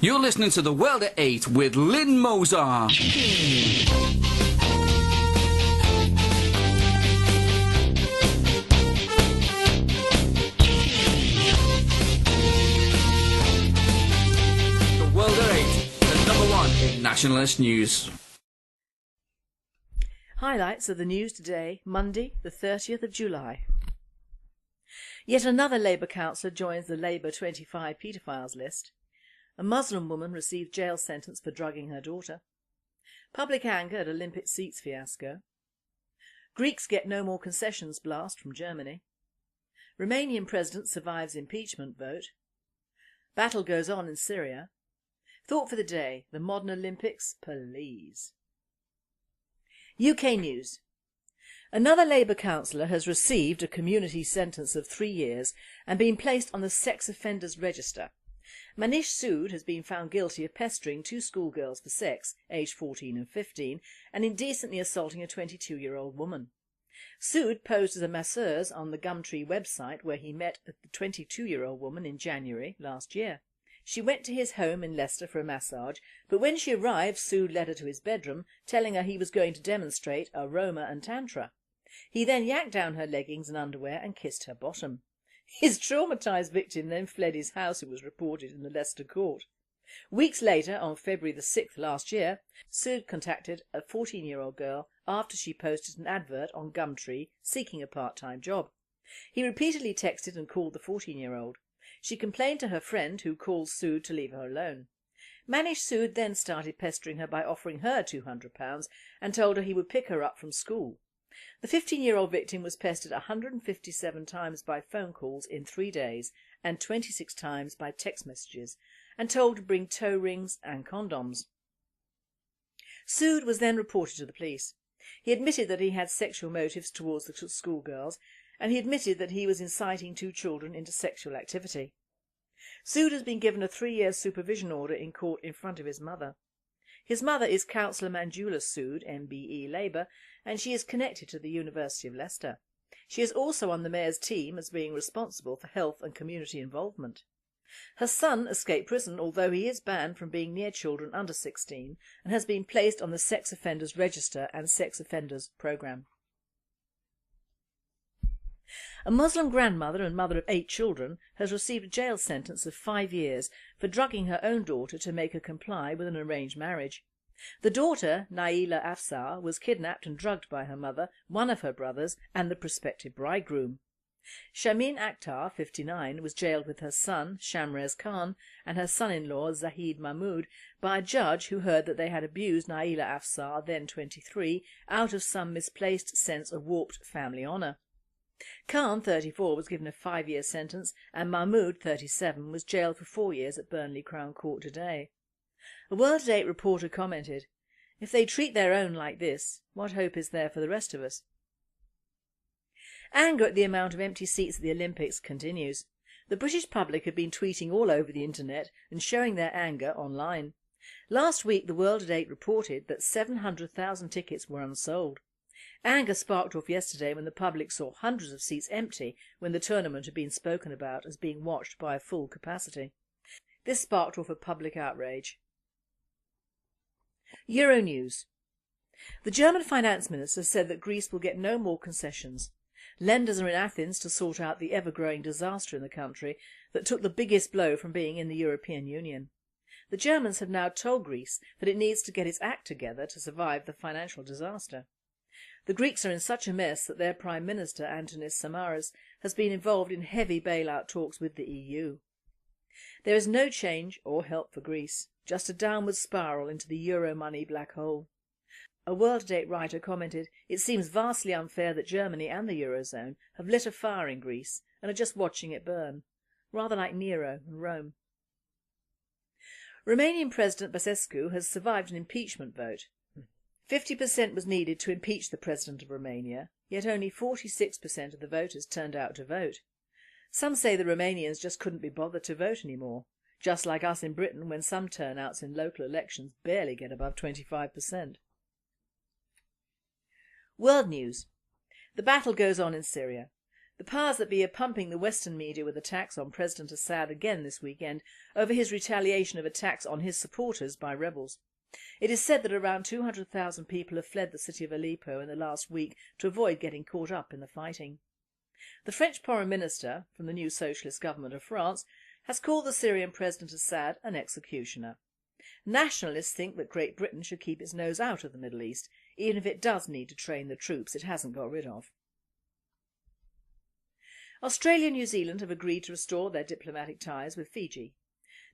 You're listening to The World at 8 with Lynne Mozart. The World at 8, the number one in nationalist news. Highlights of the news today, Monday the 30th of July. Yet another Labour councillor joins the Labour 25 paedophiles list. A Muslim woman received jail sentence for drugging her daughter. Public anger at Olympic seats fiasco. Greeks get no more concessions blast from Germany. Romanian president survives impeachment vote. Battle goes on in Syria. Thought for the day, the modern Olympics, please. UK news. Another Labour councillor has received a community sentence of 3 years and been placed on the sex offenders register. Manish Sood has been found guilty of pestering 2 schoolgirls for sex, aged 14 and 15, and indecently assaulting a 22-year-old woman. Sood posed as a masseuse on the Gumtree website where he met the 22-year-old woman in January last year. She went to his home in Leicester for a massage, but when she arrived, Sood led her to his bedroom, telling her he was going to demonstrate aroma and tantra. He then yanked down her leggings and underwear and kissed her bottom. His traumatised victim then fled his house, it was reported in the Leicester court. Weeks later, on February the 6th last year, Sood contacted a 14-year-old girl after she posted an advert on Gumtree seeking a part-time job. He repeatedly texted and called the 14-year-old. She complained to her friend, who called Sood to leave her alone. Manish Sood then started pestering her by offering her £200 and told her he would pick her up from school. The 15-year-old victim was pestered 157 times by phone calls in 3 days and 26 times by text messages, and told to bring toe rings and condoms. Sood was then reported to the police. He admitted that he had sexual motives towards the schoolgirls, and he admitted that he was inciting 2 children into sexual activity. Sood has been given a 3-year supervision order in court in front of his mother. His mother is Councillor Manjula Sood, MBE Labour, and she is connected to the University of Leicester. She is also on the Mayor's team as being responsible for health and community involvement. Her son escaped prison, although he is banned from being near children under 16 and has been placed on the Sex Offenders Register and Sex Offenders Programme. A Muslim grandmother and mother of 8 children has received a jail sentence of 5 years for drugging her own daughter to make her comply with an arranged marriage. The daughter, Naila Afsar, was kidnapped and drugged by her mother, one of her brothers and the prospective bridegroom. Shamin Akhtar, 59, was jailed with her son, Shamrez Khan, and her son-in-law, Zahid Mahmood, by a judge who heard that they had abused Naila Afsar, then 23, out of some misplaced sense of warped family honour. Khan, 34, was given a 5-year sentence, and Mahmood, 37, was jailed for 4 years at Burnley Crown Court today. A World at 8 reporter commented, "If they treat their own like this, what hope is there for the rest of us?" Anger at the amount of empty seats at the Olympics continues. The British public have been tweeting all over the internet and showing their anger online. Last week, the World at 8 reported that 700,000 tickets were unsold. Anger sparked off yesterday when the public saw hundreds of seats empty when the tournament had been spoken about as being watched by a full capacity. This sparked off a public outrage. Euronews. The German finance minister said that Greece will get no more concessions. Lenders are in Athens to sort out the ever-growing disaster in the country that took the biggest blow from being in the European Union. The Germans have now told Greece that it needs to get its act together to survive the financial disaster. The Greeks are in such a mess that their Prime Minister, Antonis Samaras, has been involved in heavy bailout talks with the EU. There is no change or help for Greece, just a downward spiral into the euro money black hole. A World at 8 writer commented, "It seems vastly unfair that Germany and the Eurozone have lit a fire in Greece and are just watching it burn, rather like Nero and Rome." Romanian President Basescu has survived an impeachment vote. 50% was needed to impeach the President of Romania, yet only 46% of the voters turned out to vote. Some say the Romanians just couldn't be bothered to vote anymore, just like us in Britain when some turnouts in local elections barely get above 25%. World news. The battle goes on in Syria. The powers that be are pumping the Western media with attacks on President Assad again this weekend over his retaliation of attacks on his supporters by rebels. It is said that around 200,000 people have fled the city of Aleppo in the last week to avoid getting caught up in the fighting. The French Foreign Minister from the new socialist government of France has called the Syrian President Assad an executioner. Nationalists think that Great Britain should keep its nose out of the Middle East, even if it does need to train the troops it hasn't got rid of. Australia and New Zealand have agreed to restore their diplomatic ties with Fiji.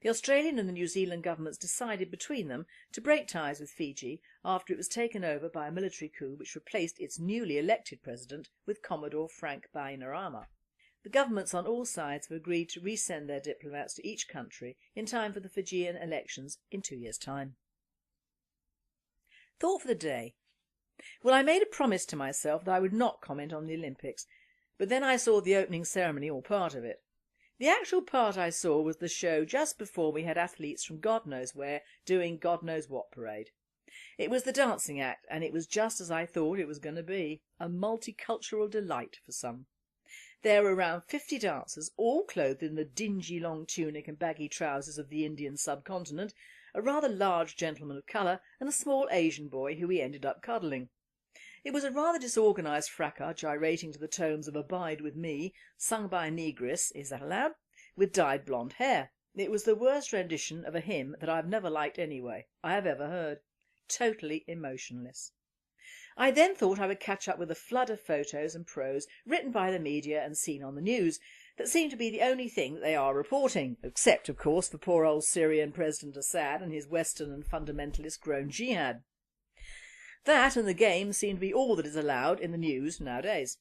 The Australian and the New Zealand governments decided between them to break ties with Fiji after it was taken over by a military coup which replaced its newly elected president with Commodore Frank Bainimarama. The governments on all sides have agreed to resend their diplomats to each country in time for the Fijian elections in 2 years' time. Thought for the day. Well, I made a promise to myself that I would not comment on the Olympics, but then I saw the opening ceremony or part of it. The actual part I saw was the show just before we had athletes from God knows where doing God knows what parade. It was the dancing act, and it was just as I thought it was going to be, a multicultural delight for some. There were around 50 dancers, all clothed in the dingy long tunic and baggy trousers of the Indian subcontinent, a rather large gentleman of colour and a small Asian boy who we ended up cuddling. It was a rather disorganised fracas gyrating to the tones of Abide With Me, sung by a negress, is that allowed, with dyed blonde hair. It was the worst rendition of a hymn that I've never liked anyway, I have ever heard. Totally emotionless. I then thought I would catch up with a flood of photos and prose written by the media and seen on the news that seem to be the only thing that they are reporting, except of course for poor old Syrian President Assad and his Western and fundamentalist grown jihad. That and the games seem to be all that is allowed in the news nowadays.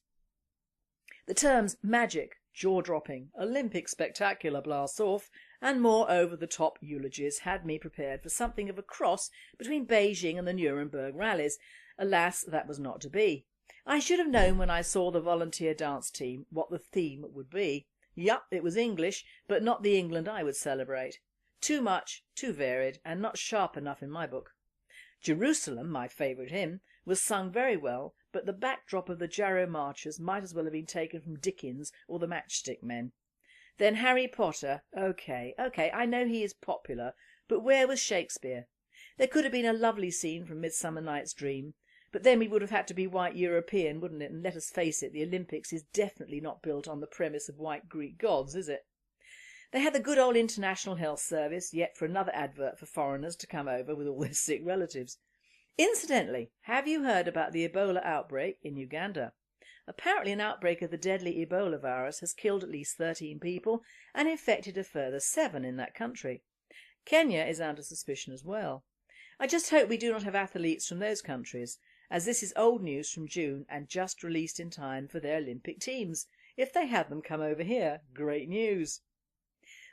The terms magic, jaw-dropping, Olympic spectacular blast off and more over-the-top eulogies had me prepared for something of a cross between Beijing and the Nuremberg rallies. Alas, that was not to be. I should have known when I saw the volunteer dance team what the theme would be. Yup, it was English, but not the England I would celebrate. Too much, too varied, and not sharp enough in my book. Jerusalem, my favourite hymn, was sung very well, but the backdrop of the Jarrow Marchers might as well have been taken from Dickens or the Matchstick Men. Then Harry Potter, OK, I know he is popular, but where was Shakespeare? There could have been a lovely scene from Midsummer Night's Dream, but then we would have had to be white European, wouldn't it? And let us face it, the Olympics is definitely not built on the premise of white Greek gods, is it? They had the good old International Health Service, yet for another advert for foreigners to come over with all their sick relatives. Incidentally, have you heard about the Ebola outbreak in Uganda? Apparently an outbreak of the deadly Ebola virus has killed at least 13 people and infected a further 7 in that country. Kenya is under suspicion as well. I just hope we do not have athletes from those countries, as this is old news from June and just released in time for their Olympic teams. If they had them come over here, great news.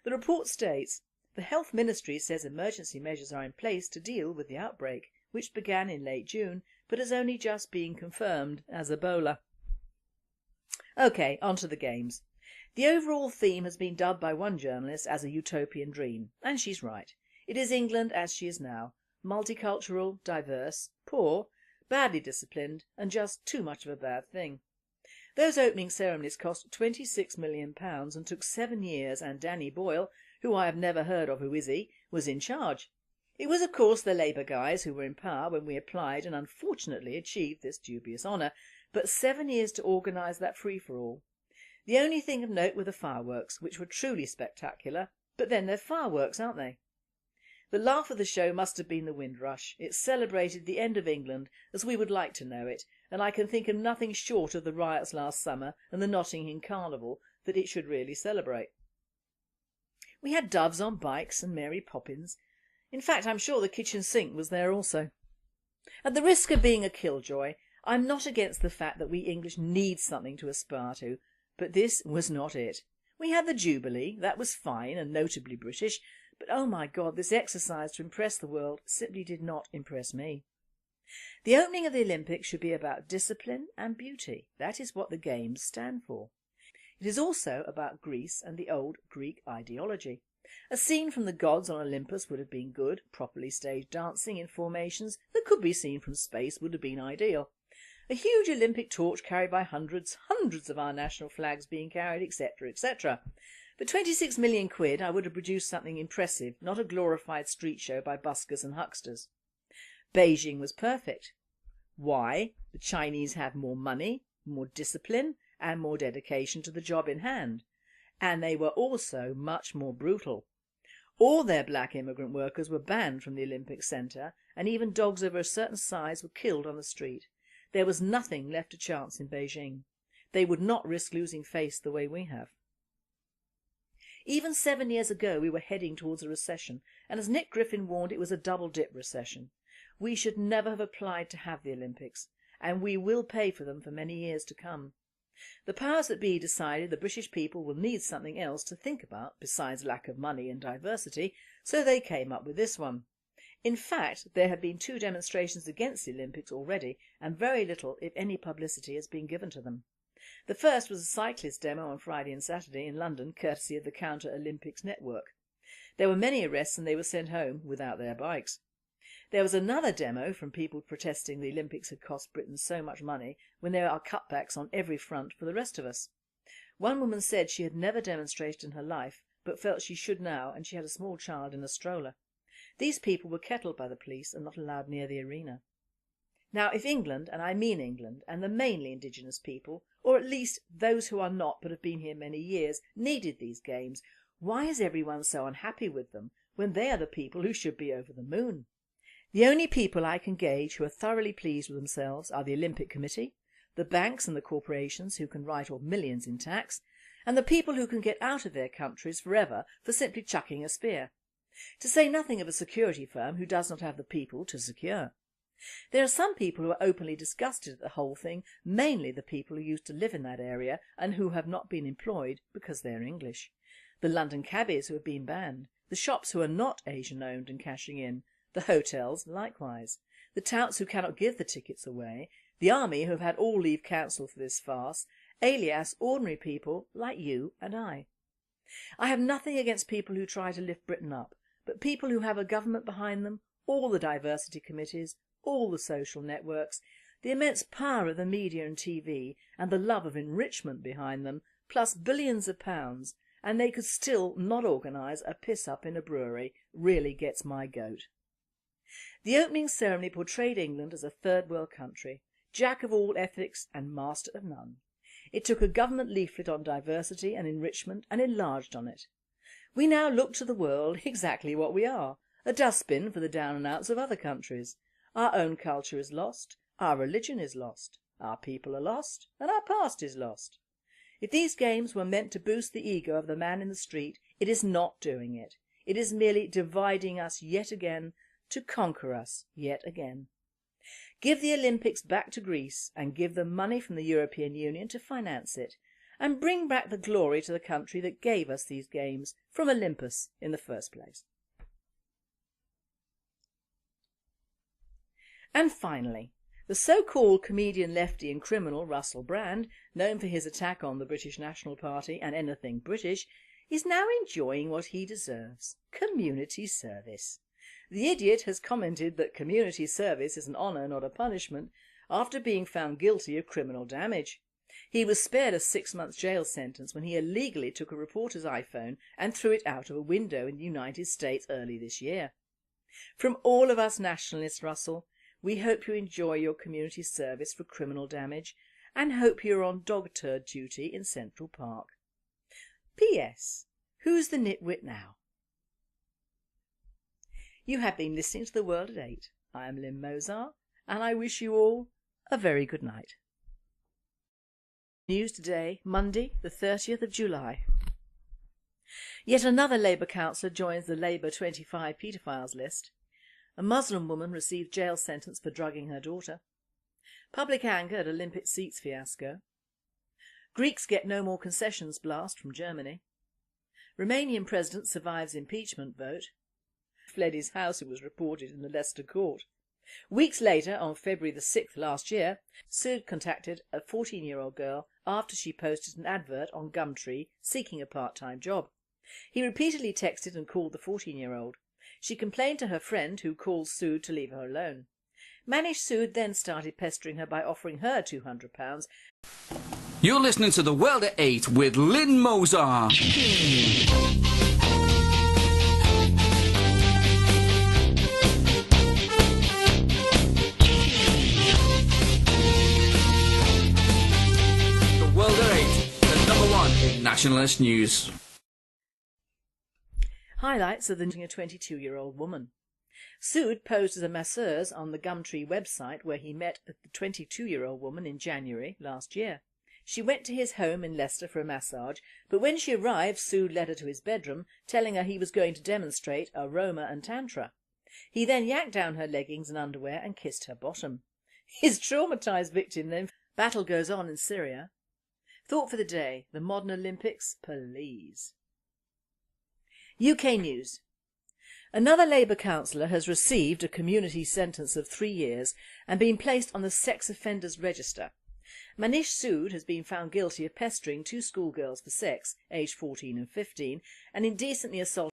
The report states, the Health Ministry says emergency measures are in place to deal with the outbreak, which began in late June but has only just been confirmed as Ebola. OK, on to the games. The overall theme has been dubbed by one journalist as a utopian dream, and she's right. It is England as she is now, multicultural, diverse, poor, badly disciplined and just too much of a bad thing. Those opening ceremonies cost £26 million and took 7 years, and Danny Boyle, who I have never heard of, who is he, was in charge. It was of course the Labour guys who were in power when we applied and unfortunately achieved this dubious honour, but 7 years to organise that free-for-all. The only thing of note were the fireworks, which were truly spectacular, but then they're fireworks, aren't they? The laugh of the show must have been the Windrush. It celebrated the end of England as we would like to know it, and I can think of nothing short of the riots last summer and the Notting Hill Carnival that it should really celebrate. We had doves on bikes and Mary Poppins. In fact, I'm sure the kitchen sink was there also. At the risk of being a killjoy, I'm not against the fact that we English need something to aspire to, but this was not it. We had the Jubilee, that was fine and notably British, but oh my God, this exercise to impress the world simply did not impress me. The opening of the Olympics should be about discipline and beauty. That is what the Games stand for. It is also about Greece and the old Greek ideology. A scene from the gods on Olympus would have been good, properly staged dancing in formations that could be seen from space would have been ideal. A huge Olympic torch carried by hundreds of our national flags being carried, etc, etc. For 26 million quid I would have produced something impressive, not a glorified street show by buskers and hucksters. Beijing was perfect. Why? The Chinese have more money, more discipline and more dedication to the job in hand. And they were also much more brutal. All their black immigrant workers were banned from the Olympic Centre, and even dogs over a certain size were killed on the street. There was nothing left to chance in Beijing. They would not risk losing face the way we have. Even 7 years ago we were heading towards a recession, and as Nick Griffin warned, it was a double-dip recession. We should never have applied to have the Olympics, and we will pay for them for many years to come. The powers that be decided the British people will need something else to think about besides lack of money and diversity, so they came up with this one. In fact, there have been 2 demonstrations against the Olympics already, and very little, if any, publicity has been given to them. The first was a cyclist demo on Friday and Saturday in London, courtesy of the WWE Network. There were many arrests and they were sent home without their bikes. There was another demo from people protesting the Olympics had cost Britain so much money when there are cutbacks on every front for the rest of us. One woman said she had never demonstrated in her life but felt she should now, and she had a small child in a stroller. These people were kettled by the police and not allowed near the arena. Now if England, and I mean England, and the mainly indigenous people, or at least those who are not but have been here many years, needed these games, why is everyone so unhappy with them when they are the people who should be over the moon? The only people I can gauge who are thoroughly pleased with themselves are the Olympic Committee, the banks and the corporations who can write off millions in tax, and the people who can get out of their countries forever for simply chucking a spear. To say nothing of a security firm who does not have the people to secure. There are some people who are openly disgusted at the whole thing, mainly the people who used to live in that area and who have not been employed because they are English. The London cabbies who have been banned, the shops who are not Asian owned and cashing in, the hotels likewise, the touts who cannot give the tickets away, the army who have had all leave cancelled for this farce, alias ordinary people like you and I. I have nothing against people who try to lift Britain up, but people who have a government behind them, all the diversity committees, all the social networks, the immense power of the media and TV and the love of enrichment behind them, plus billions of pounds, and they could still not organise a piss-up in a brewery, really gets my goat. The opening ceremony portrayed England as a third world country, jack of all ethics and master of none. It took a government leaflet on diversity and enrichment and enlarged on it. We now look to the world exactly what we are, a dustbin for the down and outs of other countries. Our own culture is lost, our religion is lost, our people are lost, and our past is lost. If these games were meant to boost the ego of the man in the street, it is not doing it. It is merely dividing us yet again, to conquer us yet again. Give the Olympics back to Greece and give them money from the European Union to finance it, and bring back the glory to the country that gave us these games from Olympus in the first place. And finally, the so-called comedian, lefty and criminal Russell Brand, known for his attack on the British National Party and anything British, is now enjoying what he deserves: community service. The idiot has commented that community service is an honour, not a punishment, after being found guilty of criminal damage. He was spared a 6-month jail sentence when he illegally took a reporter's iPhone and threw it out of a window in the United States early this year. From all of us nationalists, Russell, we hope you enjoy your community service for criminal damage and hope you're on dog turd duty in Central Park. P.S. Who's the nitwit now? You have been listening to The World at 8. I am Lynne Mozart, and I wish you all a very good night. News today, Monday, the 30th of July. Yet another Labour councillor joins the Labour 25 paedophiles list. A Muslim woman received jail sentence for drugging her daughter. Public anger at Olympic seats fiasco. Greeks get no more concessions blast from Germany. Romanian president survives impeachment vote. Fled his house, it was reported in the Leicester court. Weeks later, on February the 6th last year, Sood contacted a 14-year-old girl after she posted an advert on Gumtree seeking a part-time job. He repeatedly texted and called the 14-year-old. She complained to her friend, who called Sood to leave her alone. Manish Sood then started pestering her by offering her £200. You're listening to The World at 8 with Lynne Mozart. The World at 8, the number one in nationalist news. Highlights of the 22-year-old woman. Sood posed as a masseuse on the Gumtree website where he met the 22-year-old woman in January last year. She went to his home in Leicester for a massage, but when she arrived, Sood led her to his bedroom, telling her he was going to demonstrate aroma and tantra. He then yanked down her leggings and underwear and kissed her bottom. His traumatised victim then... Battle goes on in Syria. Thought for the day: the modern Olympics, please. UK news. Another Labour councillor has received a community sentence of 3 years and been placed on the sex offenders register. Manish Sood has been found guilty of pestering two schoolgirls for sex, aged 14 and 15, and indecently assaulting